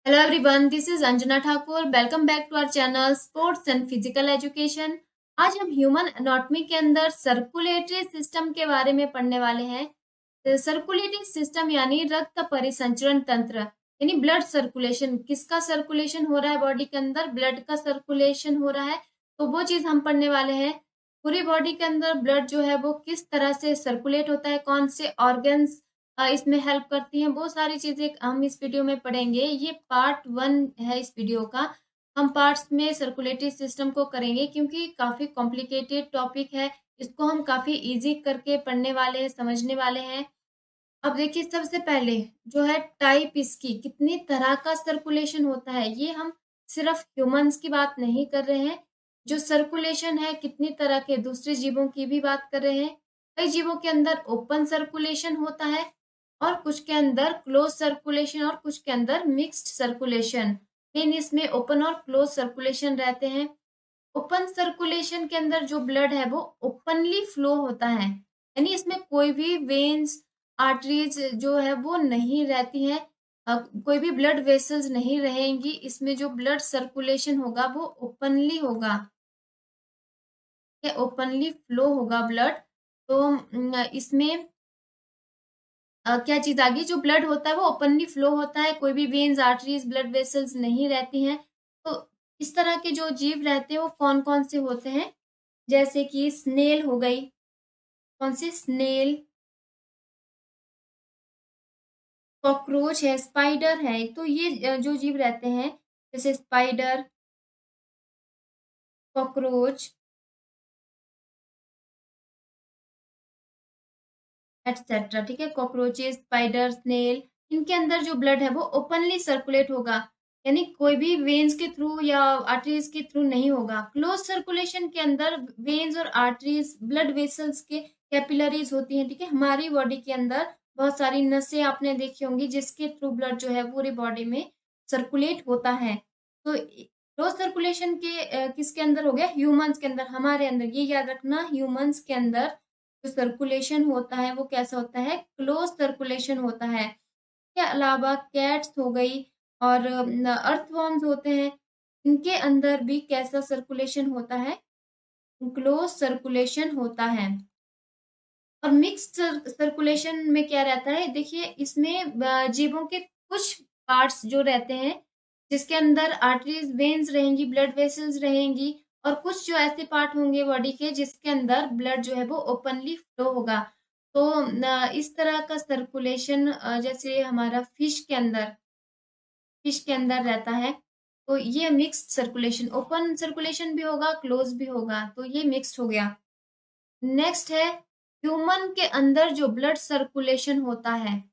Hello everyone, this is Anjana Thakur. Welcome back to our channel Sports and Physical Education. आज हम human anatomy के अंदर circulatory system के बारे में पढ़ने वाले हैं। सर्कुलेटरी सिस्टम यानी रक्त परिसंचरण तंत्र यानी ब्लड सर्कुलेशन। किसका सर्कुलेशन हो रहा है बॉडी के अंदर? ब्लड का सर्कुलेशन हो रहा है, तो वो चीज हम पढ़ने वाले हैं। पूरी बॉडी के अंदर ब्लड जो है वो किस तरह से सर्कुलेट होता है, कौन से ऑर्गन्स इसमें हेल्प करती हैं, वो सारी चीजें हम इस वीडियो में पढ़ेंगे। ये पार्ट 1 है इस वीडियो का। हम पार्ट्स में सर्कुलेटरी सिस्टम को करेंगे क्योंकि काफी कॉम्प्लिकेटेड टॉपिक है। इसको हम काफी इजी करके पढ़ने वाले हैं, समझने वाले हैं। अब देखिए, सबसे पहले जो है टाइप, इसकी कितनी तरह का सर्कुलेशन होता है, ये हम सिर्फ ह्यूमंस की बात नहीं कर रहे हैं। जो सर्कुलेशन है कितनी तरह के दूसरे जीवों की भी बात कर रहे हैं। कई जीवों के अंदर ओपन सर्कुलेशन होता है और कुछ के अंदर क्लोज सर्कुलेशन और कुछ के अंदर मिक्स्ड सर्कुलेशन। मेन इसमें ओपन और क्लोज सर्कुलेशन रहते हैं। ओपन सर्कुलेशन के अंदर जो ब्लड है वो ओपनली फ्लो होता है, यानी इसमें कोई भी वेन्स आर्टरीज जो है वो नहीं रहती हैं। कोई भी ब्लड वेसल्स नहीं रहेंगी। इसमें जो ब्लड सर्कुलेशन होगा वो ओपनली होगा, ओपनली फ्लो होगा ब्लड। तो इसमें क्या चीज आ गई? जो ब्लड होता है वो ओपनली फ्लो होता है, कोई भी वेन्स आर्टरीज ब्लड वेसल्स नहीं रहती हैं। तो इस तरह के जो जीव रहते हैं वो कौन कौन से होते हैं? जैसे कि स्नेल हो गई। कौन सी? स्नेल। कॉकरोच है, स्पाइडर है। तो ये जो जीव रहते हैं, जैसे स्पाइडर, कॉकरोच एटसेट्रा, ठीक है। कॉकरोचेस, स्पाइडर, स्नेल, इनके अंदर जो ब्लड है वो ओपनली सर्कुलेट होगा, यानी कोई भी वेन्स के थ्रू या आर्टरीज के थ्रू नहीं होगा। क्लोज सर्कुलेशन के अंदर वेन्स और आर्टरीज ब्लड वेसल्स के कैपिलरीज होती हैं, ठीक है। हमारी बॉडी के अंदर बहुत सारी नसें आपने देखी होंगी जिसके थ्रू ब्लड जो है पूरी बॉडी में सर्कुलेट होता है। तो क्लोज सर्कुलेशन के किसके अंदर हो गया? ह्यूमंस के अंदर, हमारे अंदर। ये याद रखना, ह्यूमंस के अंदर जो सर्कुलेशन होता है वो कैसा होता है? क्लोज सर्कुलेशन होता है। इसके अलावा कैट्स हो गई और अर्थवॉर्म्स होते हैं, इनके अंदर भी कैसा सर्कुलेशन होता है? क्लोज सर्कुलेशन होता है। और मिक्स्ड सर्कुलेशन में क्या रहता है? देखिए, इसमें जीवों के कुछ पार्ट्स जो रहते हैं जिसके अंदर आर्टरीज वेन्स रहेंगी, ब्लड वेसल्स रहेंगी, और कुछ जो ऐसे पार्ट होंगे बॉडी के जिसके अंदर ब्लड जो है वो ओपनली फ्लो होगा। तो इस तरह का सर्कुलेशन जैसे हमारा फिश के अंदर रहता है। तो ये मिक्स्ड सर्कुलेशन, ओपन सर्कुलेशन भी होगा, क्लोज भी होगा, तो ये मिक्स्ड हो गया। नेक्स्ट है, ह्यूमन के अंदर जो ब्लड सर्कुलेशन होता है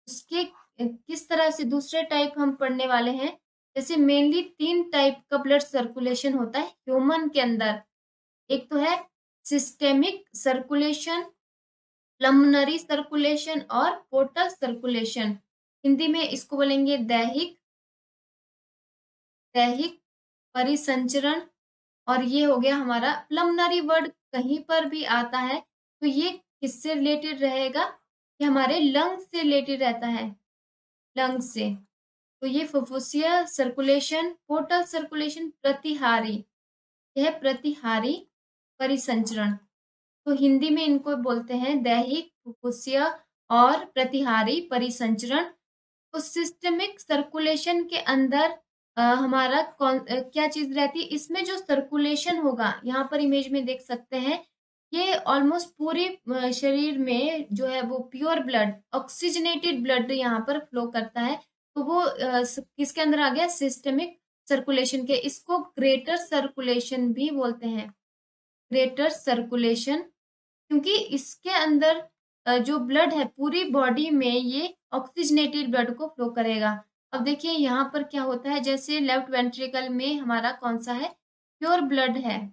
उसके किस तरह से दूसरे टाइप हम पढ़ने वाले हैं। जैसे मेनली 3 टाइप का ब्लड सर्कुलेशन होता है ह्यूमन के अंदर। एक तो है सिस्टेमिक सर्कुलेशन, पल्मोनरी सर्कुलेशन और पोर्टल सर्कुलेशन। हिंदी में इसको बोलेंगे दैहिक दैहिक परिसंचरण। और ये हो गया हमारा पल्मोनरी। वर्ड कहीं पर भी आता है तो ये किससे रिलेटेड रहेगा? ये हमारे लंग्स से रिलेटेड रहता है, लंग्स से। तो ये फुफ्फुसीय सर्कुलेशन, पोर्टल सर्कुलेशन, प्रतिहारी, यह प्रतिहारी परिसंचरण। तो हिंदी में इनको बोलते हैं दैहिक, फुफ्फुसीय और प्रतिहारी परिसंचरण। तो सिस्टमिक सर्कुलेशन के अंदर हमारा क्या चीज रहती है? इसमें जो सर्कुलेशन होगा, यहाँ पर इमेज में देख सकते हैं, ये ऑलमोस्ट पूरे शरीर में जो है वो प्योर ब्लड, ऑक्सीजनेटेड ब्लड यहाँ पर फ्लो करता है। तो वो किसके अंदर आ गया? सिस्टमिक सर्कुलेशन के। इसको ग्रेटर सर्कुलेशन भी बोलते हैं, ग्रेटर सर्कुलेशन, क्योंकि इसके अंदर जो ब्लड है पूरी बॉडी में ये ऑक्सीजनेटेड ब्लड को फ्लो करेगा। अब देखिए यहाँ पर क्या होता है, जैसे लेफ्ट वेंट्रिकल में हमारा कौन सा है? प्योर ब्लड है,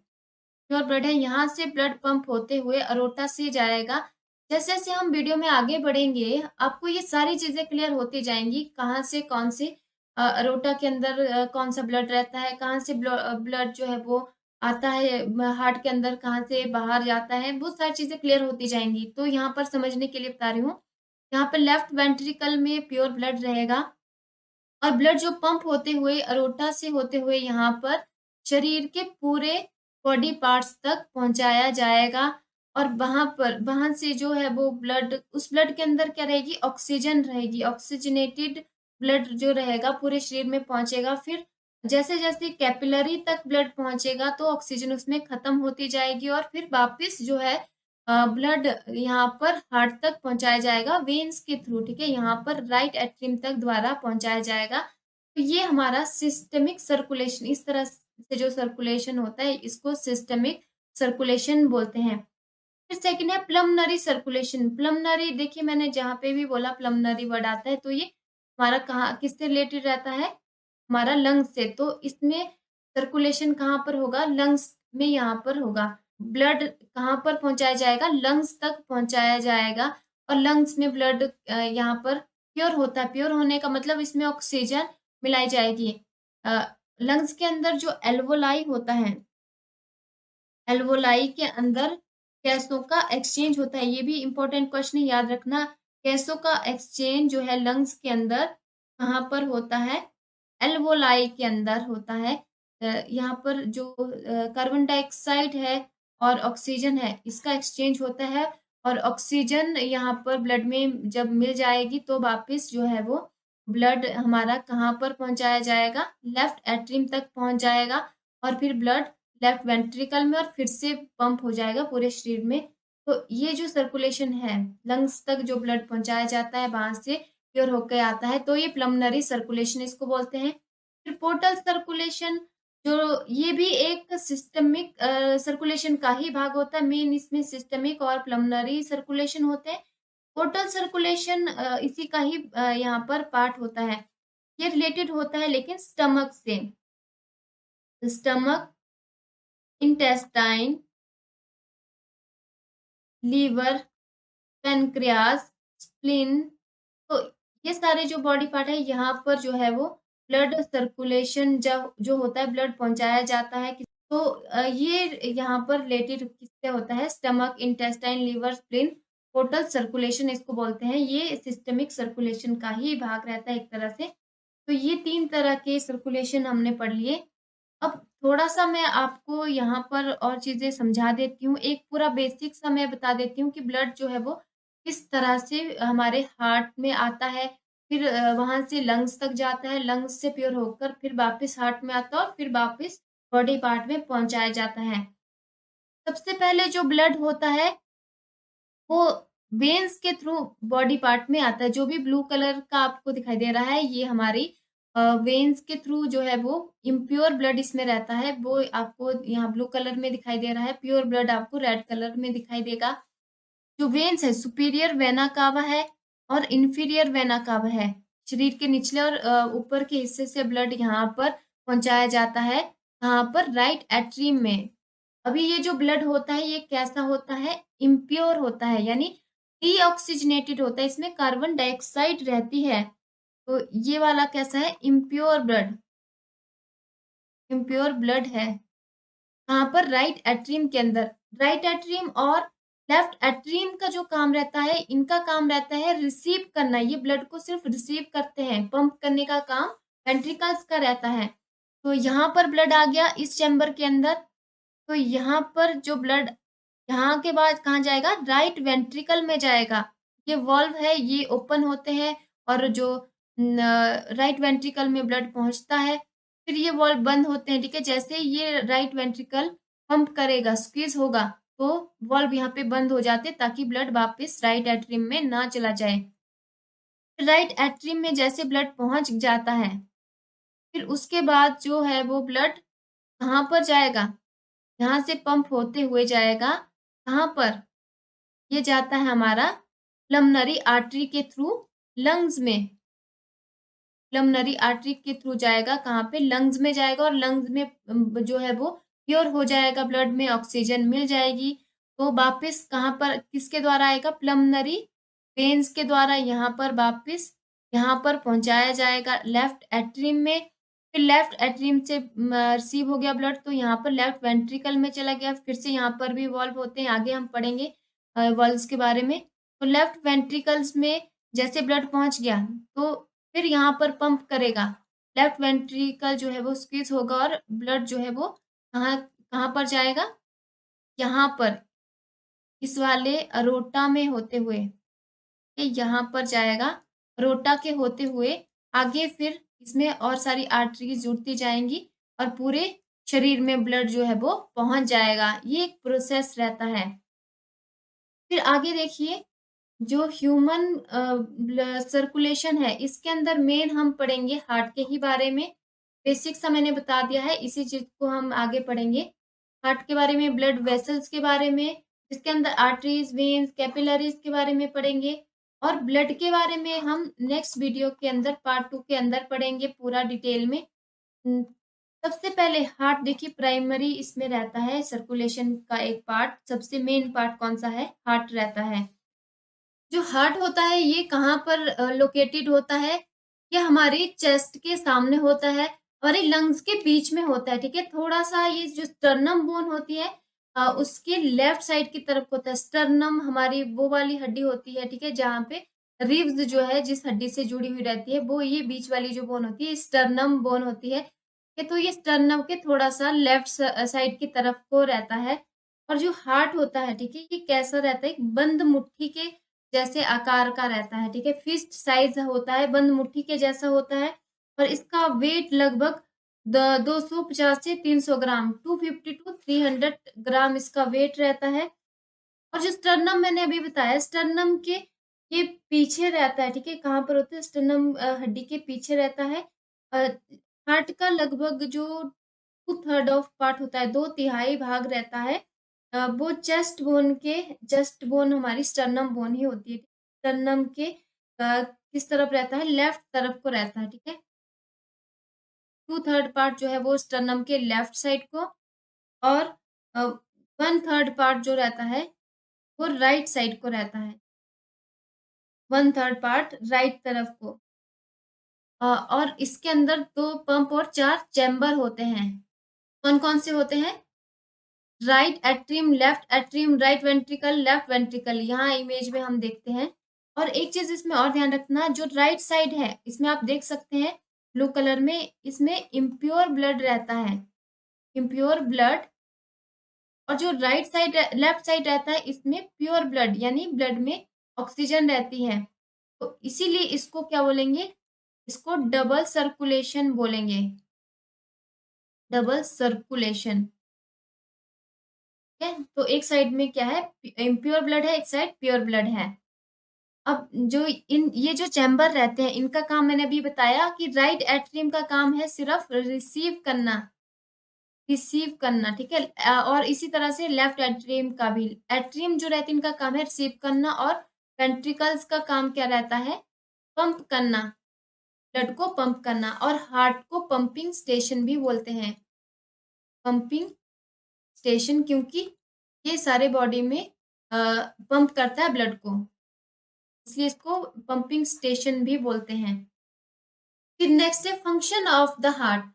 प्योर ब्लड है। यहाँ से ब्लड पंप होते हुए अरोटा से जाएगा। जैसे जैसे हम वीडियो में आगे बढ़ेंगे आपको ये सारी चीजें क्लियर होती जाएंगी, कहाँ से कौन से अरोटा के अंदर कौन सा ब्लड रहता है, कहाँ से ब्लड जो है वो आता है हार्ट के अंदर, कहाँ से बाहर जाता है, वो सारी चीजें क्लियर होती जाएंगी। तो यहाँ पर समझने के लिए बता रही हूँ। यहाँ पर लेफ्ट वेंट्रिकल में प्योर ब्लड रहेगा, और ब्लड जो पंप होते हुए अरोटा से होते हुए यहाँ पर शरीर के पूरे बॉडी पार्ट्स तक पहुंचाया जाएगा। और वहां से जो है वो ब्लड, उस ब्लड के अंदर क्या रहेगी, ऑक्सीजन रहेगी। ऑक्सीजनेटेड ब्लड जो रहेगा पूरे शरीर में पहुंचेगा। फिर जैसे जैसे कैपिलरी तक ब्लड पहुंचेगा तो ऑक्सीजन उसमें खत्म होती जाएगी और फिर वापस जो है ब्लड यहाँ पर हार्ट तक पहुंचाया जाएगा वेन्स के थ्रू। ठीक है, यहाँ पर राइट एट्रियम तक द्वारा पहुंचाया जाएगा। तो ये हमारा सिस्टमिक सर्कुलेशन, इस तरह से जो सर्कुलेशन होता है इसको सिस्टमिक सर्कुलेशन बोलते हैं। फिर सेकंड है प्लमनरी सर्कुलेशन। प्लमनरी, देखिए मैंने जहाँ पे भी बोला प्लमनरी वर्ड आता है तो ये हमारा कहाँ किससे रिलेटेड रहता है, हमारा लंग्स से। तो इसमें सर्कुलेशन कहाँ पर होगा, लंग्स में यहाँ पर होगा। ब्लड कहाँ पर पहुंचाया जाएगा, लंग्स तक पहुंचाया जाएगा। और लंग्स में ब्लड यहाँ पर प्योर होता है। प्योर होने का मतलब इसमें ऑक्सीजन मिलाई जाएगी। लंग्स के अंदर जो एल्वोलाई होता है, एल्वोलाई के अंदर गैसों का एक्सचेंज होता है। ये भी इंपॉर्टेंट क्वेश्चन है, याद रखना। गैसों का एक्सचेंज जो है लंग्स के अंदर कहाँ पर होता है, एल्वोलाई के अंदर होता है। यहाँ पर जो कार्बन डाइऑक्साइड है और ऑक्सीजन है इसका एक्सचेंज होता है। और ऑक्सीजन यहाँ पर ब्लड में जब मिल जाएगी तो वापस जो है वो ब्लड हमारा कहाँ पर पहुंचाया जाएगा, लेफ्ट एट्रियम तक पहुंच जाएगा। और फिर ब्लड लेफ्ट वेंट्रिकल में और फिर से पंप हो जाएगा पूरे शरीर में। तो ये जो सर्कुलेशन है, लंग्स तक जो ब्लड पहुंचाया जाता है वहां से प्योर होकर आता है, तो ये प्लमनरी सर्कुलेशन इसको बोलते हैं। फिर पोर्टल सर्कुलेशन, जो ये भी एक सिस्टमिक सर्कुलेशन का ही भाग होता है। मेन इसमें सिस्टमिक और प्लमनरी सर्कुलेशन होते हैं। पोर्टल सर्कुलेशन इसी का ही यहाँ पर पार्ट होता है। ये रिलेटेड होता है लेकिन स्टमक से। Stomach, intestine, liver, pancreas, spleen, तो ये सारे जो बॉडी पार्ट है यहाँ पर जो है वो ब्लड सर्कुलेशन जब जो होता है ब्लड पहुंचाया जाता है। तो ये यहाँ पर रिलेटेड किससे होता है, stomach, intestine, liver, spleen, portal circulation इसको बोलते हैं। ये सिस्टमिक सर्कुलेशन का ही भाग रहता है एक तरह से। तो ये 3 तरह के सर्कुलेशन हमने पढ़ लिए। अब थोड़ा-सा मैं आपको यहाँ पर और चीज़ें समझा देती हूँ। एक पूरा बेसिक सा मैं बता देती हूँ कि ब्लड जो है वो किस तरह से हमारे हार्ट में आता है, फिर वहाँ से लंग्स तक जाता है, लंग्स से प्योर होकर फिर वापस हार्ट में आता है और फिर वापस बॉडी पार्ट में पहुँचाया जाता है। सबसे पहले जो ब्लड होता है वो वेन्स के थ्रू बॉडी पार्ट में आता है। जो भी ब्लू कलर का आपको दिखाई दे रहा है ये हमारी वेन्स के थ्रू जो है वो इम्प्योर ब्लड इसमें रहता है, वो आपको यहाँ ब्लू कलर में दिखाई दे रहा है। प्योर ब्लड आपको रेड कलर में दिखाई देगा। जो वेन्स है, सुपीरियर वेना कावा है और इंफीरियर वेना कावा है। शरीर के निचले और ऊपर के हिस्से से ब्लड यहाँ पर पहुंचाया जाता है, यहाँ पर राइट एट्रियम में। अभी ये जो ब्लड होता है ये कैसा होता है, इम्प्योर होता है, यानी डीऑक्सीजनेटेड होता है, इसमें कार्बन डाइऑक्साइड रहती है। तो ये वाला कैसा है, इम्प्योर ब्लड, इम्प्योर ब्लड है। कहाँ पर, राइट एट्रियम के अंदर। राइट एट्रियम और लेफ्ट एट्रियम का जो काम रहता है, इनका काम रहता है रिसीव करना। ये ब्लड को सिर्फ रिसीव करते हैं, पंप करने का काम वेंट्रिकल्स का रहता है। तो यहाँ पर ब्लड आ गया इस चैम्बर के अंदर, तो यहाँ पर जो ब्लड यहाँ के बाद कहाँ जाएगा, राइट वेंट्रिकल में जाएगा। ये वॉल्व है, ये ओपन होते हैं और जो राइट वेंट्रिकल में ब्लड पहुंचता है, फिर ये वॉल्व बंद होते हैं। ठीक है, जैसे ये राइट वेंट्रिकल पंप करेगा, स्क्वीज होगा, तो वॉल्व यहाँ पे बंद हो जाते ताकि ब्लड वापस राइट एट्रियम में ना चला जाए। राइट एट्रियम में जैसे ब्लड पहुंच जाता है, फिर उसके बाद जो है वो ब्लड कहाँ पर जाएगा, यहाँ से पंप होते हुए जाएगा कहाँ पर, ये जाता है हमारा प्लमनरी आर्टरी के थ्रू लंग्स में। प्लमनरी आर्टरी के थ्रू जाएगा कहाँ पे, लंग्स में जाएगा और लंग्स में जो है वो प्योर हो जाएगा, ब्लड में ऑक्सीजन मिल जाएगी। तो वापस कहाँ पर किसके द्वारा आएगा, प्लमनरी वेन्स के द्वारा यहाँ पर वापस यहाँ पर पहुंचाया जाएगा लेफ्ट एट्रियम में। फिर लेफ्ट एट्रियम से रिसीव हो गया ब्लड तो यहाँ पर लेफ्ट वेंट्रिकल में चला गया। फिर से यहाँ पर भी वॉल्व होते हैं, आगे हम पढ़ेंगे वॉल्व्स के बारे में। तो लेफ्ट वेंट्रिकल्स में जैसे ब्लड पहुंच गया तो फिर यहाँ पर पंप करेगा, लेफ्ट वेंट्रिकल जो है वो स्क्वीज होगा और ब्लड जो है वो कहाँ कहाँ पर जाएगा, यहाँ पर इस वाले अरोटा में होते हुए, ये यहाँ पर जाएगा, अरोटा के होते हुए आगे फिर इसमें और सारी आर्टरीज जुड़ती जाएंगी और पूरे शरीर में ब्लड जो है वो पहुंच जाएगा। ये एक प्रोसेस रहता है। फिर आगे देखिए, जो ह्यूमन सर्कुलेशन है इसके अंदर मेन हम पढ़ेंगे हार्ट के ही बारे में। बेसिक सा मैंने बता दिया है, इसी चीज को हम आगे पढ़ेंगे। हार्ट के बारे में, ब्लड वेसल्स के बारे में, इसके अंदर आर्टरीज, वेन्स, कैपिलरीज के बारे में पढ़ेंगे। और ब्लड के बारे में हम नेक्स्ट वीडियो के अंदर पार्ट 2 के अंदर पढ़ेंगे पूरा डिटेल में। हम्म, सबसे पहले हार्ट देखिए, प्राइमरी इसमें रहता है सर्कुलेशन का एक पार्ट। सबसे मेन पार्ट कौन सा है, हार्ट रहता है। जो हार्ट होता है ये कहाँ पर लोकेटेड होता है, ये हमारे चेस्ट के सामने होता है, हमारे लंग्स के बीच में होता है। ठीक है, थोड़ा सा ये जो स्टर्नम बोन होती है उसके लेफ्ट साइड की तरफ होता है। स्टर्नम हमारी वो वाली हड्डी होती है, ठीक है, जहाँ पे रिब्स जो है जिस हड्डी से जुड़ी हुई रहती है, वो ये बीच वाली जो बोन होती है स्टर्नम बोन होती है। तो ये स्टर्नम के थोड़ा सा लेफ्ट साइड की तरफ को रहता है। और जो हार्ट होता है, ठीक है, ये कैसा रहता है, एक बंद मुट्ठी के जैसे आकार का रहता है। ठीक है, फिस्ट साइज होता है, बंद मुट्ठी के जैसा होता है। और इसका वेट लगभग 250 से 300 ग्राम, 250 टू 300 ग्राम इसका वेट रहता है। और जो स्टर्नम मैंने अभी बताया, स्टर्नम के ये पीछे रहता है। ठीक है, कहाँ पर होता है, स्टर्नम हड्डी के पीछे रहता है। हार्ट का लगभग जो 2/3 ऑफ पार्ट होता है, 2/3 भाग रहता है, वो चेस्ट बोन हमारी स्टर्नम बोन ही होती है। स्टर्नम के किस तरफ रहता है, लेफ्ट तरफ को रहता है। ठीक है, 2/3 पार्ट जो है वो स्टर्नम के लेफ्ट साइड को, और 1/3 पार्ट जो रहता है वो राइट साइड को रहता है। 1/3 पार्ट राइट तरफ को। और इसके अंदर 2 पंप और 4 चैम्बर होते हैं। कौन कौन से होते हैं, right atrium, left atrium, right ventricle, left ventricle, यहाँ इमेज में हम देखते हैं। और एक चीज इसमें और ध्यान रखना, जो राइट साइड है इसमें आप देख सकते हैं ब्लू कलर में, इसमें इम्प्योर ब्लड रहता है, इम्प्योर ब्लड। और जो राइट साइड लेफ्ट साइड रहता है इसमें प्योर ब्लड, यानी ब्लड में ऑक्सीजन रहती है। तो इसीलिए इसको क्या बोलेंगे, इसको डबल सर्कुलेशन बोलेंगे, डबल सर्कुलेशन। है, तो एक साइड में क्या है, इम्प्योर ब्लड है, एक साइड प्योर ब्लड है। अब जो ये जो चैम्बर रहते हैं इनका काम मैंने अभी बताया कि राइट एट्रियम का काम है सिर्फ रिसीव करना, रिसीव करना। ठीक है, और इसी तरह से लेफ्ट एट्रियम का भी, एट्रियम जो रहती है इनका काम है रिसीव करना, और वेंट्रिकल्स का काम क्या रहता है, पंप करना, ब्लड को पंप करना। और हार्ट को पंपिंग स्टेशन भी बोलते हैं, पंपिंग स्टेशन, क्योंकि ये सारे बॉडी में पंप करता है ब्लड को, इसलिए इसको पंपिंग स्टेशन भी बोलते हैं। फिर नेक्स्ट है function of the heart.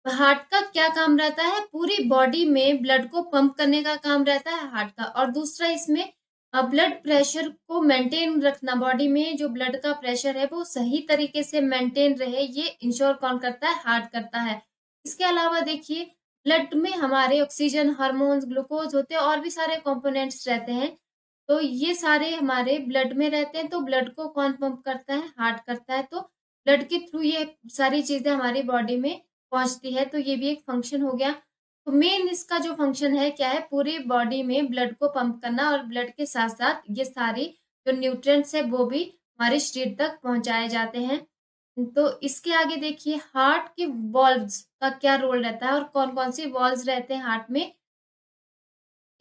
Heart का क्या काम रहता है, पूरी बॉडी में ब्लड को पंप करने का काम रहता है हार्ट का। और दूसरा इसमें ब्लड प्रेशर को मेंटेन रखना, बॉडी में जो ब्लड का प्रेशर है वो सही तरीके से मेंटेन रहे, ये इंश्योर कौन करता है, हार्ट करता है। इसके अलावा देखिए, ब्लड में हमारे ऑक्सीजन, हार्मोन्स, ग्लूकोज होते हैं, और भी सारे कंपोनेंट्स रहते हैं। तो ये सारे हमारे ब्लड में रहते हैं। तो ब्लड को कौन पंप करता है, हार्ट करता है। तो ब्लड के थ्रू ये सारी चीजें हमारी बॉडी में पहुंचती है, तो ये भी एक फंक्शन हो गया। तो मेन इसका जो फंक्शन है क्या है, पूरी बॉडी में ब्लड को पंप करना, और ब्लड के साथ साथ ये सारी जो न्यूट्रिएंट्स है वो भी हमारे शरीर तक पहुंचाए जाते हैं। तो इसके आगे देखिए, हार्ट के वॉल्व्स का क्या रोल रहता है, और कौन कौन सी वॉल्व्स रहते हैं हार्ट में।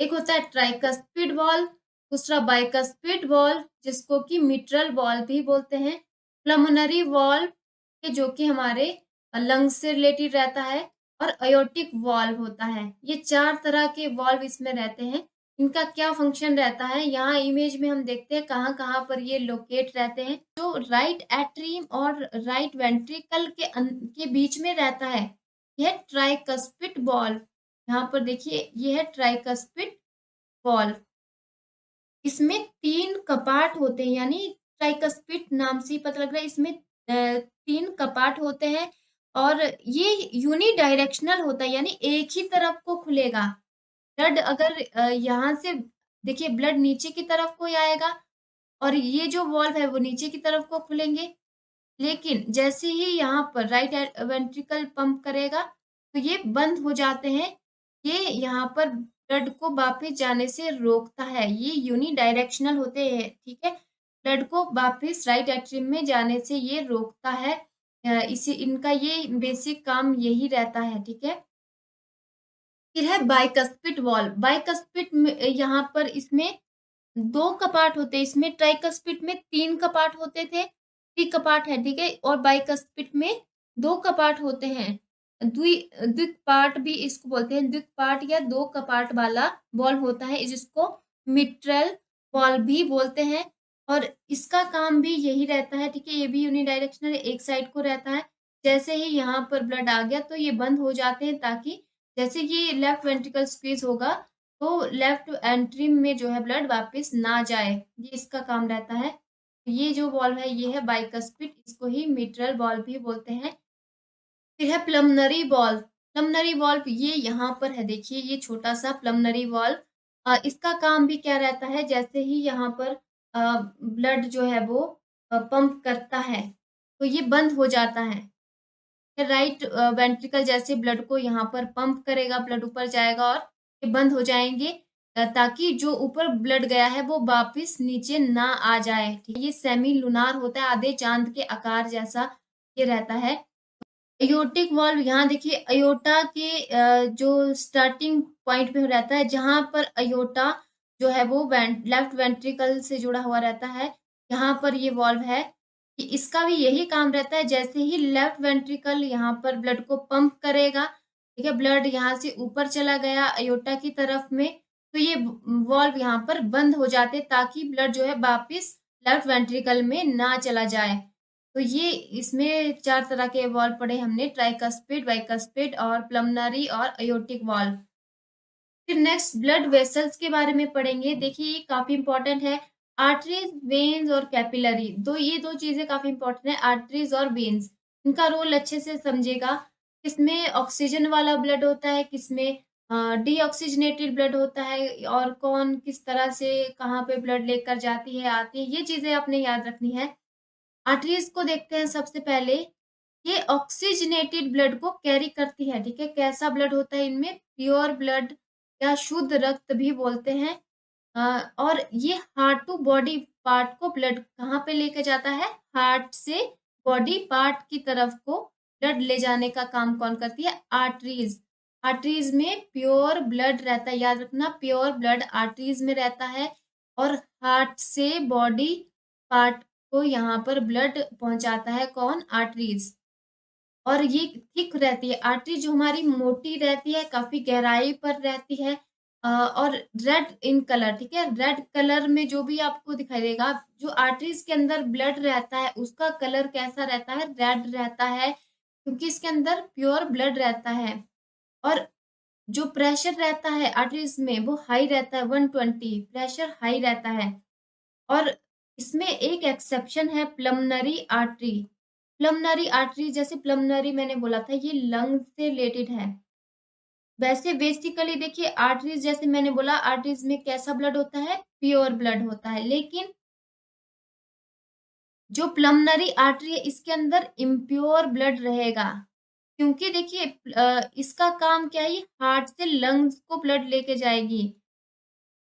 एक होता है ट्राइकस्पिड वॉल्व, दूसरा बाइकस्पिड वॉल्व जिसको कि मिट्रल वॉल्व भी बोलते हैं, प्लमोनरी वॉल्व जो कि हमारे लंग्स से रिलेटेड रहता है, और अयोटिक वॉल्व होता है। ये 4 तरह के वॉल्व इसमें रहते हैं। इनका क्या फंक्शन रहता है, यहाँ इमेज में हम देखते हैं कहाँ कहाँ पर ये लोकेट रहते हैं। जो राइट एट्रियम और राइट वेंट्रिकल के बीच में रहता है, यह ट्राइकस्पिड वॉल्व। यहाँ पर देखिए, ये है ट्राइकस्पिड वॉल्व। इसमें 3 कपाट होते हैं, यानी ट्राइकस्पिड नाम से ही पता लग रहा है, इसमें 3 कपाट होते हैं और ये यूनिडायरेक्शनल होता है, यानी एक ही तरफ को खुलेगा। ब्लड अगर यहाँ से देखिए ब्लड नीचे की तरफ को ही आएगा और ये जो वॉल्व है वो नीचे की तरफ को खुलेंगे। लेकिन जैसे ही यहाँ पर राइट वेंट्रिकल पंप करेगा तो ये बंद हो जाते हैं। ये यहाँ पर ब्लड को वापस जाने से रोकता है। ये यूनिडायरेक्शनल होते हैं, ठीक है। ब्लड को वापस राइट एट्रियम में जाने से ये रोकता है। इसी इनका ये बेसिक काम यही रहता है, ठीक है। फिर है बाइकस्पिड वॉल्व। बाइकस्पिड में यहाँ पर इसमें 2 कपाट होते हैं। इसमें ट्राइकस्पिड में 3 कपाट होते थे, 3 कपाट है, ठीक है। और बाइकस्पिड में 2 कपाट होते हैं। द्विकपाट भी इसको बोलते हैं। द्विकपाट या 2 कपाट वाला वॉल्व होता है, जिसको मिट्रल वॉल्व भी बोलते हैं। और इसका काम भी यही रहता है, ठीक है। ये भी यूनिडायरेक्शनल एक साइड को रहता है। जैसे ही यहाँ पर ब्लड आ गया तो ये बंद हो जाते हैं, ताकि जैसे कि लेफ्ट वेंट्रिकल स्क्वीज होगा तो लेफ्ट एंट्री में जो है ब्लड वापस ना जाए। ये इसका काम रहता है। ये जो वॉल्व है ये है बाइकस्पिड, इसको ही मिट्रल वॉल्व भी बोलते हैं। फिर है प्लमनरी वॉल्व। प्लमनरी वॉल्व ये यहाँ पर है, देखिए ये छोटा सा प्लमनरी वॉल्व। इसका काम भी क्या रहता है, जैसे ही यहाँ पर ब्लड जो है वो पंप करता है तो ये बंद हो जाता है। राइट वेंट्रिकल जैसे ब्लड को यहाँ पर पंप करेगा, ब्लड ऊपर जाएगा और ये बंद हो जाएंगे, ताकि जो ऊपर ब्लड गया है वो वापस नीचे ना आ जाए, ठीक है। ये सेमी लूनार होता है, आधे चांद के आकार जैसा ये रहता है। अयोटिक वॉल्व, यहाँ देखिए अयोटा के जो स्टार्टिंग पॉइंट पे रहता है, जहां पर अयोटा जो है वो लेफ्ट वेंट्रिकल से जुड़ा हुआ रहता है, यहाँ पर ये वॉल्व है। कि इसका भी यही काम रहता है। जैसे ही लेफ्ट वेंट्रिकल यहाँ पर ब्लड को पंप करेगा, ठीक है, ब्लड यहाँ से ऊपर चला गया अयोटा की तरफ में, तो ये वॉल्व यहाँ पर बंद हो जाते, ताकि ब्लड जो है वापिस लेफ्ट वेंट्रिकल में ना चला जाए। तो ये इसमें 4 तरह के वॉल्व पढ़े हमने, ट्राइकस्पिड, बाइकस्पिड और प्लमनरी और अयोटिक वॉल्व। फिर नेक्स्ट ब्लड वेसल्स के बारे में पढ़ेंगे। देखिए ये काफी इंपॉर्टेंट है। आर्टरीज, वेन्स और कैपिलरी, ये दो चीजें काफी इंपॉर्टेंट है। आर्टरीज और वेन्स, इनका रोल अच्छे से समझेगा। किसमें ऑक्सीजन वाला ब्लड होता है, किसमें डीऑक्सीजनेटेड ब्लड होता है, और कौन किस तरह से कहाँ पे ब्लड लेकर जाती है आती है, ये चीजें आपने याद रखनी है। आर्टरीज को देखते हैं सबसे पहले। ये ऑक्सीजनेटेड ब्लड को कैरी करती है, ठीक है। कैसा ब्लड होता है इनमें, प्योर ब्लड या शुद्ध रक्त भी बोलते हैं। और ये हार्ट टू बॉडी पार्ट को ब्लड कहाँ पे लेके जाता है, हार्ट से बॉडी पार्ट की तरफ को ब्लड ले जाने का काम कौन करती है, आर्टरीज। आर्टरीज में प्योर ब्लड रहता है, याद रखना, प्योर ब्लड आर्टरीज में रहता है। और हार्ट से बॉडी पार्ट को यहाँ पर ब्लड पहुंचाता है कौन, आर्टरीज। और ये थिक रहती है आर्टरी, जो हमारी मोटी रहती है, काफी गहराई पर रहती है। और रेड इन कलर, ठीक है। रेड कलर में जो भी आपको दिखाई देगा, जो आर्टरीज के अंदर ब्लड रहता है उसका कलर कैसा रहता है, रेड रहता है, क्योंकि इसके अंदर प्योर ब्लड रहता है। और जो प्रेशर रहता है आर्टरीज में वो हाई रहता है, 120 प्रेशर हाई रहता है। और इसमें एक एक्सेप्शन है, प्लमनरी आर्टरी। प्लमनरी आर्टरी, जैसे प्लमनरी मैंने बोला था ये लंग से रिलेटेड है। वैसे बेसिकली देखिए आर्टरीज, जैसे मैंने बोला आर्टरीज में कैसा ब्लड होता है, प्योर ब्लड होता है। लेकिन जो प्लमनरी आर्टरी है इसके अंदर इम्प्योर ब्लड रहेगा, क्योंकि देखिए इसका काम क्या है, ये हार्ट से लंग्स को ब्लड लेके जाएगी।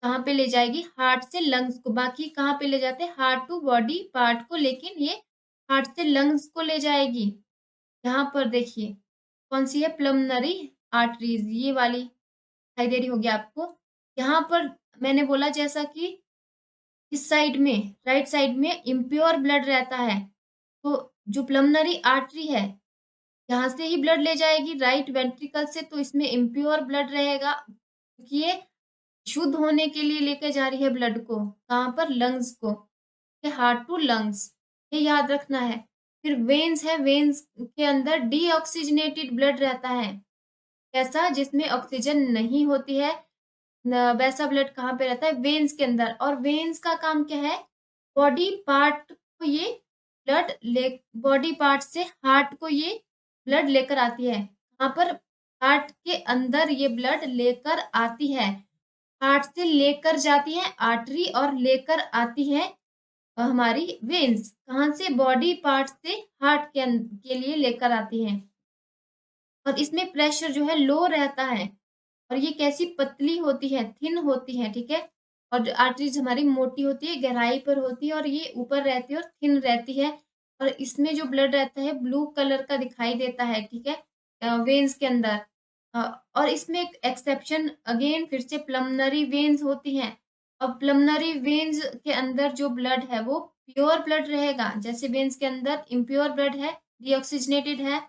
कहाँ पे ले जाएगी, हार्ट से लंग्स को। बाकी कहाँ पे ले जाते हैं, हार्ट टू बॉडी पार्ट को, लेकिन ये हार्ट से लंग्स को ले जाएगी। यहाँ पर देखिए कौन सी है, प्लमनरी आर्टरीज, ये वाली दिखाई दे रही होगी आपको। यहाँ पर मैंने बोला जैसा कि इस साइड में, राइट साइड में इम्प्योर ब्लड रहता है, तो जो प्लमनरी आर्टरी है यहाँ से ही ब्लड ले जाएगी राइट वेंट्रिकल से, तो इसमें इम्प्योर ब्लड रहेगा, क्योंकि ये शुद्ध होने के लिए लेके जा रही है ब्लड को, कहाँ पर, लंग्स को, हार्ट टू लंग्स, ये याद रखना है। फिर वेन्स है, वेन्स के अंदर डीऑक्सीजनेटेड ब्लड रहता है, कैसा, जिसमें ऑक्सीजन नहीं होती है, वैसा ब्लड कहाँ पे रहता है, वेन्स के अंदर। और वेन्स का काम क्या है, बॉडी पार्ट को ये ब्लड ले बॉडी पार्ट से हार्ट को ये ब्लड लेकर आती है। यहाँ पर हार्ट के अंदर ये ब्लड लेकर आती है। हार्ट से लेकर जाती है आर्टरी और लेकर आती है हमारी वेन्स। कहाँ से? बॉडी पार्ट से हार्ट के लिए लेकर आती है। और इसमें प्रेशर जो है लो रहता है। और ये कैसी पतली होती है, थिन होती है, ठीक है। और आर्टरीज हमारी मोटी होती है, गहराई पर होती है और ये ऊपर रहती है और थिन रहती है। और इसमें जो ब्लड रहता है ब्लू कलर का दिखाई देता है, ठीक है, वेन्स के अंदर। और इसमें एक एक्सेप्शन अगेन फिर से प्लमनरी वेन्स होती हैं। अब प्लमनरी वेन्स के अंदर जो ब्लड है वो प्योर ब्लड रहेगा, जैसे वेन्स के अंदर इम्प्योर ब्लड है, डीऑक्सीजनेटेड है,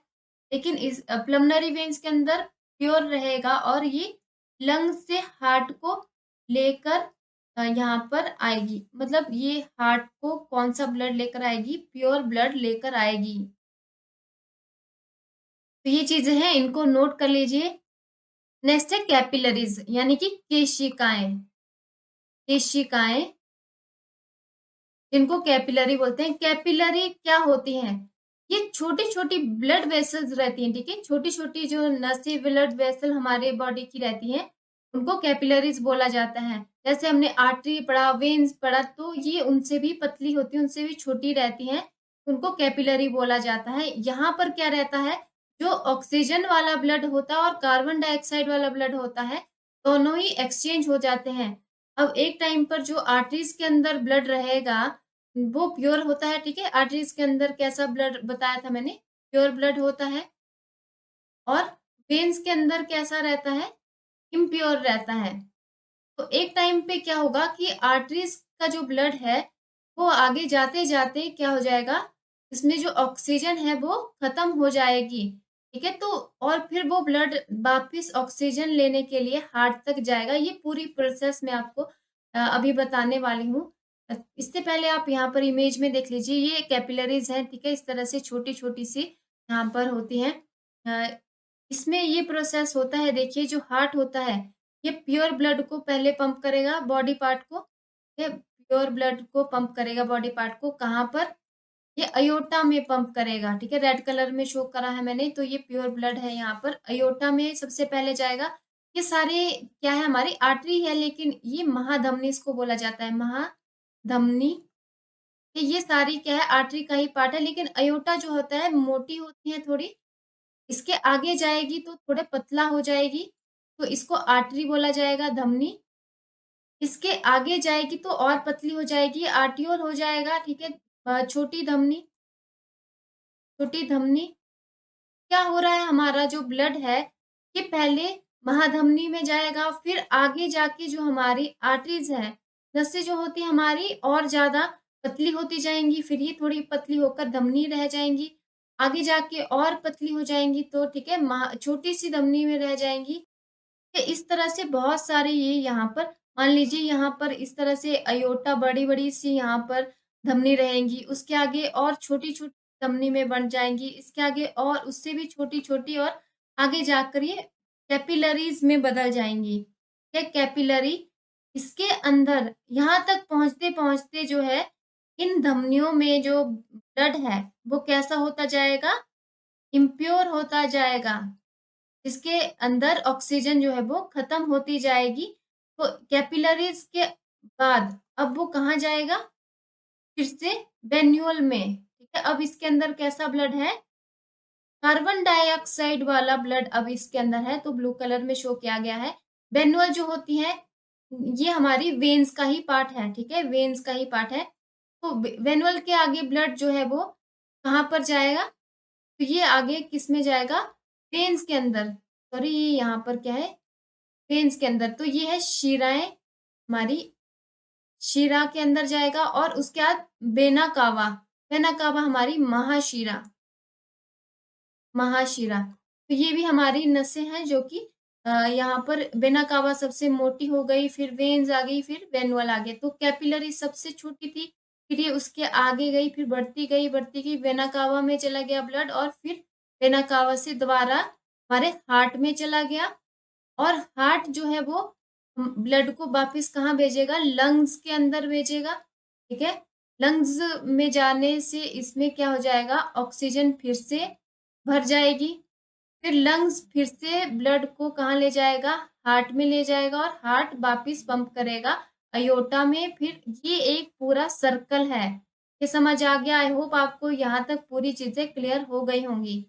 लेकिन इस प्लमनरी वेन्स के अंदर प्योर रहेगा और ये लंग से हार्ट को लेकर यहाँ पर आएगी। मतलब ये हार्ट को कौन सा ब्लड लेकर आएगी? प्योर ब्लड लेकर आएगी। तो ये चीजें हैं, इनको नोट कर लीजिए। नेक्स्ट है कैपिलरीज, यानी कि केशिकाएं। केशिकाएं इनको कैपिलरी बोलते हैं। कैपिलरी क्या होती हैं? ये छोटी छोटी ब्लड वेसल्स रहती हैं, ठीक है। छोटी छोटी जो नसें ब्लड वेसल हमारे बॉडी की रहती हैं उनको कैपिलरीज बोला जाता है। जैसे हमने आर्टरी पढ़ा, वेन्स पढ़ा, तो ये उनसे भी पतली होती है, उनसे भी छोटी रहती हैं, उनको कैपिलरी बोला जाता है। यहाँ पर क्या रहता है? जो ऑक्सीजन वाला ब्लड होता है और कार्बन डाइऑक्साइड वाला ब्लड होता है, दोनों ही एक्सचेंज हो जाते हैं। अब एक टाइम पर जो आर्टरीज के अंदर ब्लड रहेगा वो प्योर होता है, ठीक है। आर्टरीज के अंदर कैसा ब्लड बताया था मैंने? प्योर ब्लड होता है। और वेन्स के अंदर कैसा रहता है? इम्प्योर रहता है। तो एक टाइम पे क्या होगा कि आर्टरीज का जो ब्लड है वो आगे जाते जाते क्या हो जाएगा? इसमें जो ऑक्सीजन है वो खत्म हो जाएगी, ठीक है। तो और फिर वो ब्लड वापिस ऑक्सीजन लेने के लिए हार्ट तक जाएगा। ये पूरी प्रोसेस मैं आपको अभी बताने वाली हूँ। इससे पहले आप यहाँ पर इमेज में देख लीजिए, ये कैपिलरीज हैं, ठीक है। इस तरह से छोटी छोटी सी यहाँ पर होती हैं। इसमें ये प्रोसेस होता है, देखिए जो हार्ट होता है ये प्योर ब्लड को पहले पंप करेगा बॉडी पार्ट को, ये प्योर ब्लड को पंप करेगा बॉडी पार्ट को। कहाँ पर? ये अयोटा में पंप करेगा, ठीक है। रेड कलर में शो करा है मैंने, तो ये प्योर ब्लड है। यहाँ पर अयोटा में सबसे पहले जाएगा। ये सारे क्या है? हमारी आर्टरी है, लेकिन ये महाधमनी इसको बोला जाता है, महाधमनी। ये सारी क्या है? आर्टरी का ही पार्ट है, लेकिन अयोटा जो होता है मोटी होती है थोड़ी। इसके आगे जाएगी तो थोड़े पतला हो जाएगी, तो इसको आर्टरी बोला जाएगा, धमनी। इसके आगे जाएगी तो और पतली हो जाएगी, आर्टियोल हो जाएगा, ठीक है। छोटी धमनी, छोटी धमनी। क्या हो रहा है? हमारा जो ब्लड है ये पहले महाधमनी में जाएगा, फिर आगे जाके जो हमारी आर्टरीज है, नसें जो होती है हमारी और ज्यादा पतली होती जाएंगी, फिर ये थोड़ी पतली होकर धमनी रह जाएंगी, आगे जाके और पतली हो जाएंगी, तो ठीक है छोटी सी धमनी में रह जाएंगी। तो इस तरह से बहुत सारे ये यहाँ पर मान लीजिए, यहाँ पर इस तरह से अयोटा बड़ी बड़ी सी यहाँ पर धमनी रहेंगी, उसके आगे और छोटी छोटी धमनी में बन जाएंगी, इसके आगे और उससे भी छोटी छोटी, और आगे जाकर ये कैपिलरीज में बदल जाएंगी। ये कैपिलरी इसके अंदर यहाँ तक पहुंचते पहुंचते जो है इन धमनियों में जो ब्लड है वो कैसा होता जाएगा? इम्प्योर होता जाएगा। इसके अंदर ऑक्सीजन जो है वो खत्म होती जाएगी। तो कैपिलरीज के बाद अब वो कहाँ जाएगा? फिर से वेन्यूल में, ठीक है। अब इसके अंदर कैसा ब्लड है? कार्बन डाइऑक्साइड वाला ब्लड अब इसके अंदर है, तो ब्लू कलर में शो किया गया है। वेन्यूल जो होती है ये हमारी वेन्स का ही पार्ट है, ठीक है, वेन्स का ही पार्ट है। तो वेन्यूल के आगे ब्लड जो है वो कहाँ पर जाएगा? तो ये आगे किस में जाएगा? वेन्स के अंदर। सॉरी, ये यहाँ पर क्या है? वेन्स के अंदर। तो ये है शिराएं, हमारी शिरा के अंदर जाएगा, और उसके बाद वेना कावा। वेना कावा हमारी महाशिरा, महाशिरा। तो ये भी हमारी नसें हैं जो कि यहाँ पर वेना कावा सबसे मोटी हो गई, फिर वेन्स आ गई, फिर वेनुअल आ गया। तो कैपिलरी सबसे छोटी थी, फिर ये उसके आगे गई, फिर बढ़ती गई बढ़ती गई, वेना कावा में चला गया ब्लड, और फिर वेना कावा से दोबारा हमारे हार्ट में चला गया। और हार्ट जो है वो ब्लड को वापस कहाँ भेजेगा? लंग्स के अंदर भेजेगा, ठीक है। लंग्स में जाने से इसमें क्या हो जाएगा, ऑक्सीजन फिर से भर जाएगी, फिर लंग्स फिर से ब्लड को कहाँ ले जाएगा, हार्ट में ले जाएगा और हार्ट वापिस पंप करेगा अयोटा में। फिर ये एक पूरा सर्कल है। ये समझ आ गया? आई होप आपको यहाँ तक पूरी चीजें क्लियर हो गई होंगी।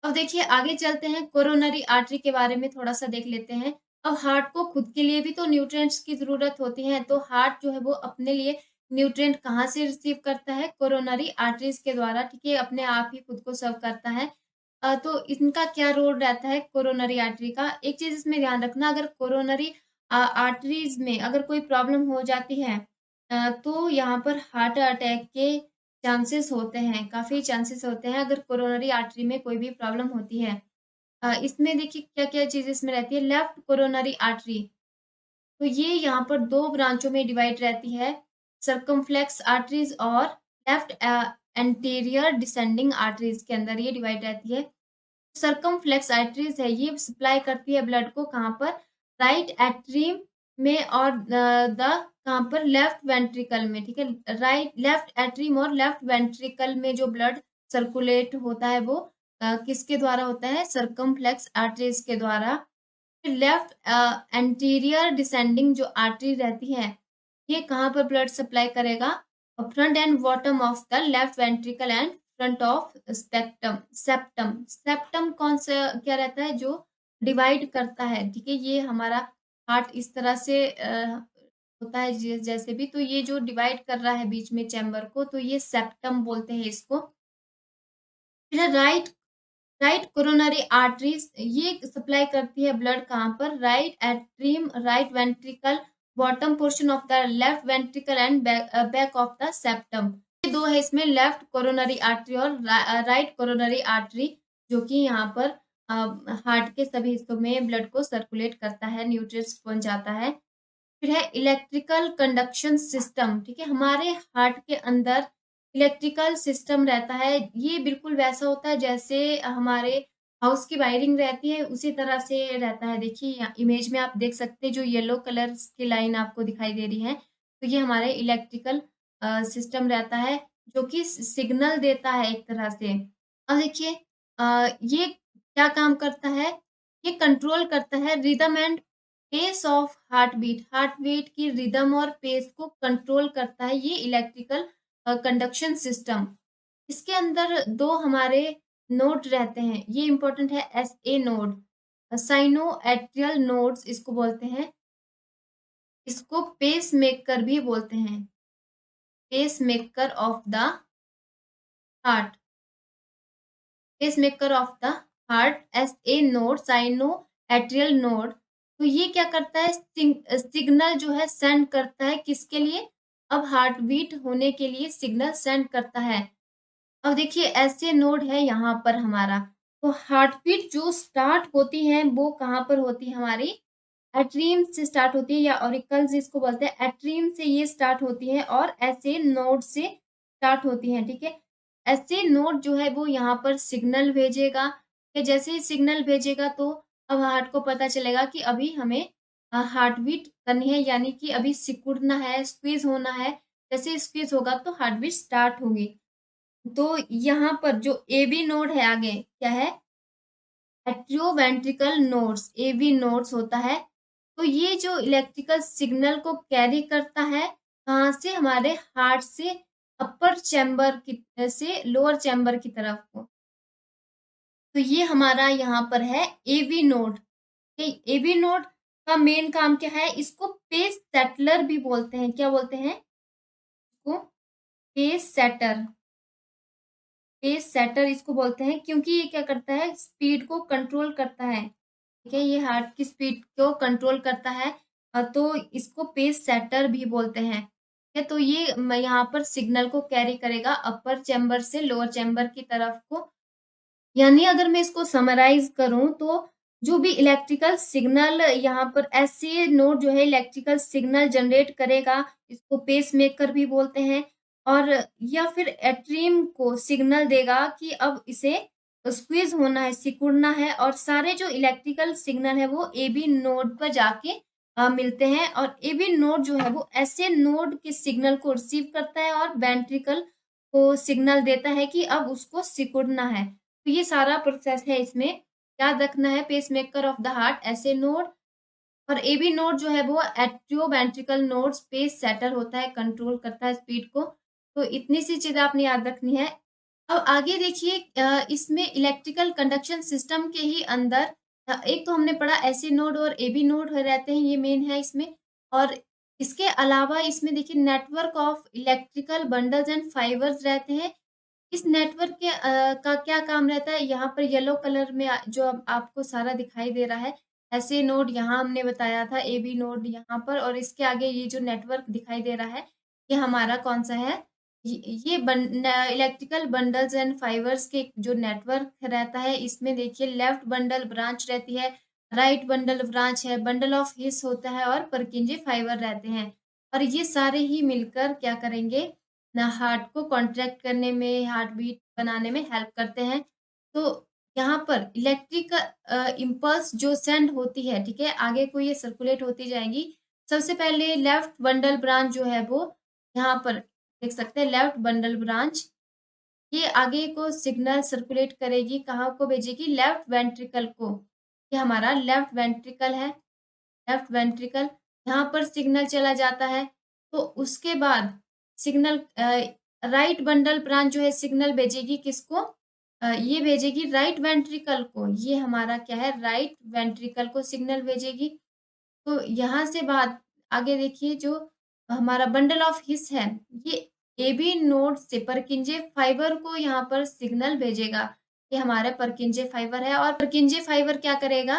अब देखिए आगे चलते हैं, कोरोनरी आर्टरी के बारे में थोड़ा सा देख लेते हैं। अब हार्ट को खुद के लिए भी तो न्यूट्रिएंट्स की जरूरत होती है, तो हार्ट जो है वो अपने लिए न्यूट्रिएंट कहाँ से रिसीव करता है, कोरोनरी आर्टरीज के द्वारा, ठीक है, अपने आप ही खुद को सर्व करता है। तो इनका क्या रोल रहता है कोरोनरी आर्टरी का, एक चीज इसमें ध्यान रखना, अगर कोरोनरी आर्टरीज में अगर कोई प्रॉब्लम हो जाती है तो यहाँ पर हार्ट अटैक के चांसेस होते हैं, काफ़ी चांसेस होते हैं अगर कोरोनरी आर्टरी में कोई भी प्रॉब्लम होती है। इसमें देखिए क्या-क्या चीज़ इसमें रहती है, लेफ्ट कोरोनरी आर्टरी, तो ये यहाँ पर 2 ब्रांचों में डिवाइड रहती है, सर्कमफ्लेक्स आर्टरीज़ और लेफ्ट एंटीरियर डिसेंडिंग आर्टरीज़ के अंदर ये डिवाइड रहती है। सर्कमफ्लेक्स आर्टरीज़ है, ये सप्लाई करती है ब्लड को कहाँ पर, राइट एट्रियम में और द कहाँ पर, लेफ्ट वेंट्रिकल में, ठीक है। राइट लेफ्ट एट्रियम और लेफ्ट वेंट्रिकल में जो ब्लड सर्कुलेट होता है वो किसके द्वारा होता है, सर्कमफ्लेक्स आर्टरीज़ के द्वारा। फिर लेफ्ट एंटीरियर डिसेंडिंग जो आर्टरी रहती है, ये कहाँ पर ब्लड सप्लाई करेगा, front end bottom of the left ventricle and front of स्पेक्टम septum. Septum कौन सा क्या रहता है, जो डिवाइड करता है, ठीक है, ये हमारा हार्ट इस तरह से होता है जैसे भी, तो ये जो डिवाइड कर रहा है बीच में चैम्बर को, तो ये सेप्टम बोलते हैं इसको। फिर राइट राइट कोरोनरी आर्टरीज, ये सप्लाई करती है ब्लड कहाँ पर, right atrium, right ventricle, bottom portion of the left ventricle and back of the septum. ये दो है इसमें, लेफ्ट कोरोनरी आर्टरी और राइट कोरोनरी आर्टरी, जो कि यहाँ पर हार्ट के सभी हिस्सों में ब्लड को सर्कुलेट करता है, न्यूट्रिएंट्स पहुंचाता है। फिर है इलेक्ट्रिकल कंडक्शन सिस्टम, ठीक है, हमारे हार्ट के अंदर इलेक्ट्रिकल सिस्टम रहता है, ये बिल्कुल वैसा होता है जैसे हमारे हाउस की वायरिंग रहती है, उसी तरह से रहता है। देखिए यहाँ इमेज में आप देख सकते हैं, जो येलो कलर की लाइन आपको दिखाई दे रही है, तो ये हमारे इलेक्ट्रिकल सिस्टम रहता है, जो कि सिग्नल देता है एक तरह से। अब देखिए ये क्या काम करता है, ये कंट्रोल करता है rhythm and pace of heart beat, heart beat की रिदम और पेस को कंट्रोल करता है ये इलेक्ट्रिकल कंडक्शन सिस्टम। इसके अंदर दो हमारे नोड रहते हैं, ये इंपॉर्टेंट है, S A node, sinoatrial nodes इसको बोलते हैं, इसको पेस मेकर भी बोलते हैं, pacemaker of the heart, pacemaker of the heart, S A node, sinoatrial node. तो ये क्या करता है, सिग्नल जो है सेंड करता है किसके लिए, अब हार्ट बीट होने के लिए सिग्नल सेंड करता है। अब देखिए ऐसे नोड है यहाँ पर हमारा, तो हार्ट बीट जो स्टार्ट होती है वो कहाँ पर होती है, हमारी एट्रियम से स्टार्ट होती है, या ऑरिकल्स इसको बोलते हैं, एट्रियम से ये स्टार्ट होती है और ऐसे नोड से स्टार्ट होती है, ठीक है। ऐसे नोड जो है वो यहाँ पर सिग्नल भेजेगा, कि जैसे ही सिग्नल भेजेगा तो अब हार्ट को पता चलेगा कि अभी हमें हार्ट बीट करनी है, यानी कि अभी सिकुड़ना है, स्क्वीज होना है, जैसे स्क्वीज होगा तो हार्ट बीट स्टार्ट होगी। तो यहाँ पर जो ए बी नोड है, आगे क्या है, एट्रियोवेंट्रिकल नोड्स, एवी नोड्स होता है। तो ये जो इलेक्ट्रिकल सिग्नल को कैरी करता है, कहाँ से, हमारे हार्ट से अपर चैम्बर की से लोअर चैम्बर की तरफ को। तो ये हमारा यहाँ पर है एवी नोड। एवी नोड का मेन काम क्या है, इसको पेस सेटलर भी बोलते हैं, क्या बोलते हैं इसको, पेस सेटर, पेस सेटर इसको बोलते हैं, क्योंकि ये क्या करता है, स्पीड को कंट्रोल करता है, ठीक है, ये हार्ट की स्पीड को कंट्रोल करता है, तो इसको पेस सेटर भी बोलते हैं, ठीक है। तो ये यहाँ पर सिग्नल को कैरी करेगा अपर चैम्बर से लोअर चैम्बर की तरफ को। यानी अगर मैं इसको समराइज करूं तो जो भी इलेक्ट्रिकल सिग्नल यहाँ पर ऐसे नोड जो है इलेक्ट्रिकल सिग्नल जनरेट करेगा, इसको पेस मेकर भी बोलते हैं, और या फिर एट्रियम को सिग्नल देगा कि अब इसे स्क्वीज होना है, सिकुड़ना है, और सारे जो इलेक्ट्रिकल सिग्नल है वो ए बी नोड पर जाके मिलते हैं। और एबी नोड जो है वो ऐसे नोड के सिग्नल को रिसीव करता है और वेंट्रिकल को सिग्नल देता है कि अब उसको सिकुड़ना है। तो ये सारा प्रोसेस है इसमें। याद रखना है पेसमेकर ऑफ द हार्ट ऐसे नोड, और एबी नोड जो है वो एट्रियोवेंट्रिकल नोड पेस सेटर होता है, कंट्रोल करता है स्पीड को। तो इतनी सी चीज़ें आपने याद रखनी है। अब आगे देखिए इसमें इलेक्ट्रिकल कंडक्शन सिस्टम के ही अंदर एक तो हमने पढ़ा ऐसे नोड और एबी नोड रहते हैं, ये मेन है इसमें। और इसके अलावा इसमें देखिए network of electrical bundles and fibres रहते हैं। इस नेटवर्क के का क्या काम रहता है, यहाँ पर येलो कलर में जो अब आपको सारा दिखाई दे रहा है, ऐसे नोड यहाँ हमने बताया था, एबी नोड यहाँ पर, और इसके आगे ये जो नेटवर्क दिखाई दे रहा है, ये हमारा कौन-सा है? ये इलेक्ट्रिकल बंडल्स एंड फाइबर्स के जो नेटवर्क रहता है, इसमें देखिए लेफ्ट बंडल ब्रांच रहती है, राइट बंडल ब्रांच है, बंडल ऑफ हिस होता है और परकिंजे फाइबर रहते हैं। और ये सारे ही मिलकर क्या करेंगे ना, हार्ट को कॉन्ट्रैक्ट करने में, हार्ट बीट बनाने में हेल्प करते हैं। तो यहाँ पर इलेक्ट्रिक इम्पल्स जो सेंड होती है, ठीक है, आगे को ये सर्कुलेट होती जाएगी। सबसे पहले लेफ्ट बंडल ब्रांच जो है वो यहाँ पर देख सकते हैं, लेफ्ट बंडल ब्रांच ये आगे को सिग्नल सर्कुलेट करेगी, कहाँ को भेजेगी? लेफ्ट वेंट्रिकल को। ये हमारा लेफ्ट वेंट्रिकल है, लेफ्ट वेंट्रिकल, यहाँ पर सिग्नल चला जाता है। तो उसके बाद सिग्नल राइट बंडल ब्रांच जो है सिग्नल भेजेगी किसको? ये भेजेगी राइट वेंट्रिकल को। ये हमारा क्या है? राइट वेंट्रिकल को सिग्नल भेजेगी। तो यहाँ से बात आगे देखिए, जो हमारा बंडल ऑफ हिस है, ये एबी नोड से परकिंजे फाइबर को यहाँ पर सिग्नल भेजेगा। ये हमारे परकिंजे फाइबर है, और परकिंजे फाइबर क्या करेगा?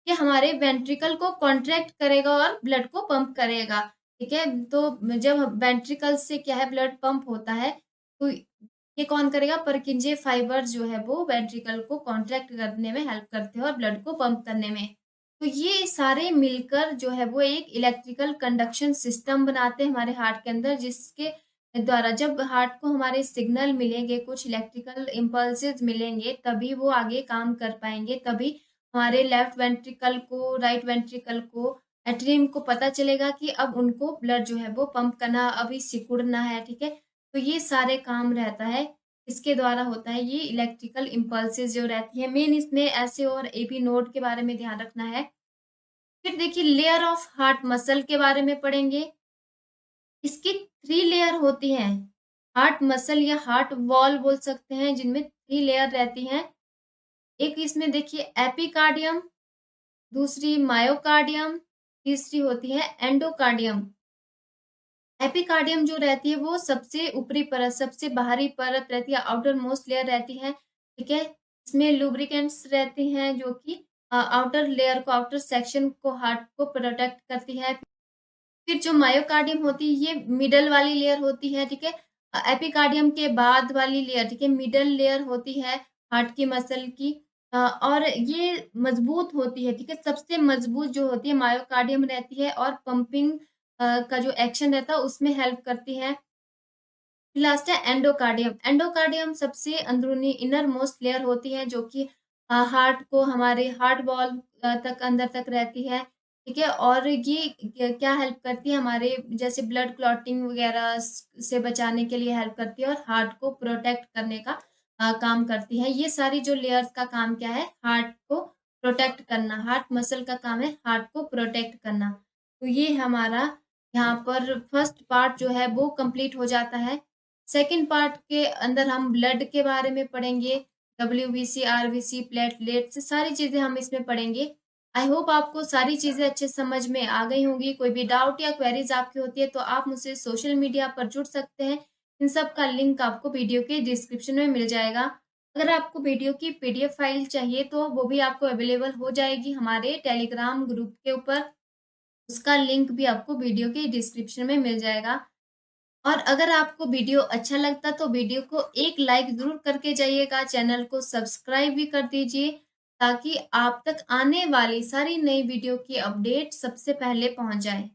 ये हमारे वेंट्रिकल को कॉन्ट्रैक्ट करेगा और ब्लड को पंप करेगा। ठीक है, तो जब वेंट्रिकल से क्या है ब्लड पंप होता है, तो ये कौन करेगा? परकिंजे फाइबर जो है वो वेंट्रिकल को कॉन्ट्रैक्ट करने में हेल्प करते हैं और ब्लड को पंप करने में। तो ये सारे मिलकर जो है वो एक इलेक्ट्रिकल कंडक्शन सिस्टम बनाते हैं हमारे हार्ट के अंदर, जिसके द्वारा जब हार्ट को हमारे सिग्नल मिलेंगे, कुछ इलेक्ट्रिकल इम्पल्सेस मिलेंगे, तभी वो आगे काम कर पाएंगे। तभी हमारे लेफ्ट वेंट्रिकल को, राइट वेंट्रिकल को, एट्रियम को पता चलेगा कि अब उनको ब्लड जो है वो पंप करना, अभी सिकुड़ना है। ठीक है, तो ये सारे काम रहता है, इसके द्वारा होता है। ये इलेक्ट्रिकल इम्पल्सेस जो रहती है मेन, इसमें ऐसे और एबी नोड के बारे में ध्यान रखना है। फिर देखिए लेयर ऑफ हार्ट मसल के बारे में पढ़ेंगे। इसकी 3 लेयर होती हैं। हार्ट मसल या हार्ट वॉल बोल सकते हैं, जिनमें 3 लेयर रहती हैं। एक इसमें देखिए एपिकार्डियम, दूसरी मायोकार्डियम, तीसरी होती है एंडोकार्डियम। एपिकार्डियम जो रहती है वो सबसे ऊपरी परत, सबसे बाहरी परत रहती है, आउटर मोस्ट लेयर रहती है। ठीक है, इसमें लुब्रिकेंट्स रहती हैं जो कि आउटर लेयर को, आउटर सेक्शन को, हार्ट को प्रोटेक्ट करती है। फिर जो मायोकार्डियम होती है ये मिडल वाली लेयर होती है। ठीक है, एपिकार्डियम के बाद वाली लेयर, ठीक है, मिडल लेयर होती है हार्ट की मसल की। और ये मजबूत होती है। ठीक है, सबसे मजबूत जो होती है मायोकार्डियम रहती है, और पंपिंग का जो एक्शन रहता है उसमें हेल्प करती है। लास्ट है एंडोकार्डियम। एंडोकार्डियम सबसे अंदरूनी इनर मोस्ट लेयर होती है, जो कि हार्ट को, हमारे हार्ट वॉल तक, अंदर तक रहती है। ठीक है, और ये क्या हेल्प करती है? हमारे जैसे ब्लड क्लॉटिंग वगैरह से बचाने के लिए हेल्प करती है, और हार्ट को प्रोटेक्ट करने का काम करती है। ये सारी जो लेयर्स का काम क्या है? हार्ट को प्रोटेक्ट करना। हार्ट मसल का काम है हार्ट को प्रोटेक्ट करना। तो ये हमारा यहाँ पर फर्स्ट पार्ट जो है वो कंप्लीट हो जाता है। सेकंड पार्ट के अंदर हम ब्लड के बारे में पढ़ेंगे, डब्ल्यूबीसी, आरबीसी, प्लेटलेट्स, सारी चीज़ें हम इसमें पढ़ेंगे। आई होप आपको सारी चीज़ें अच्छे समझ में आ गई होंगी। कोई भी डाउट या क्वेरीज आपकी होती है तो आप मुझसे सोशल मीडिया पर जुड़ सकते हैं। इन सब का लिंक आपको वीडियो के डिस्क्रिप्शन में मिल जाएगा। अगर आपको वीडियो की पीडीएफ फाइल चाहिए तो वो भी आपको अवेलेबल हो जाएगी हमारे टेलीग्राम ग्रुप के ऊपर। उसका लिंक भी आपको वीडियो के डिस्क्रिप्शन में मिल जाएगा। और अगर आपको वीडियो अच्छा लगता तो वीडियो को एक लाइक ज़रूर करके जाइएगा, चैनल को सब्सक्राइब भी कर दीजिए, ताकि आप तक आने वाली सारी नई वीडियो की अपडेट सबसे पहले पहुंच जाए।